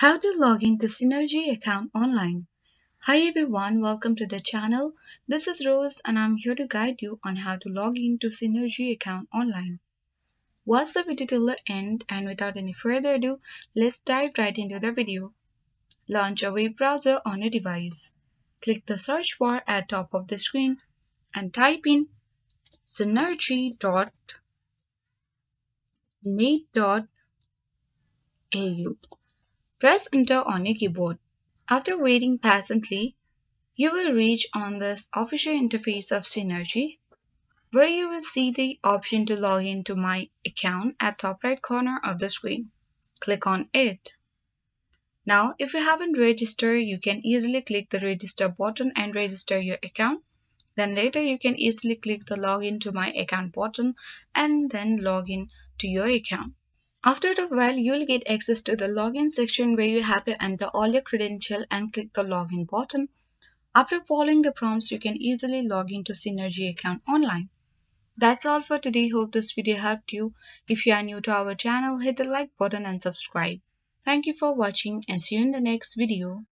How to log into Synergy account online. Hi everyone, welcome to the channel. This is Rose and I'm here to guide you on how to log into Synergy account online. Watch the video till the end and without any further ado, let's dive right into the video. Launch a web browser on your device. Click the search bar at top of the screen and type in synergy.net.au. Press enter on your keyboard. After waiting patiently, you will reach on this official interface of Synergy, where you will see the option to log into my account at top right corner of the screen. Click on it. Now, if you haven't registered, you can easily click the register button and register your account. Then later you can easily click the login to my account button and then log in to your account. After a while, you'll get access to the login section where you have to enter all your credentials and click the login button. After following the prompts, you can easily log into Synergy account online. That's all for today. Hope this video helped you. If you are new to our channel, hit the like button and subscribe. Thank you for watching and see you in the next video.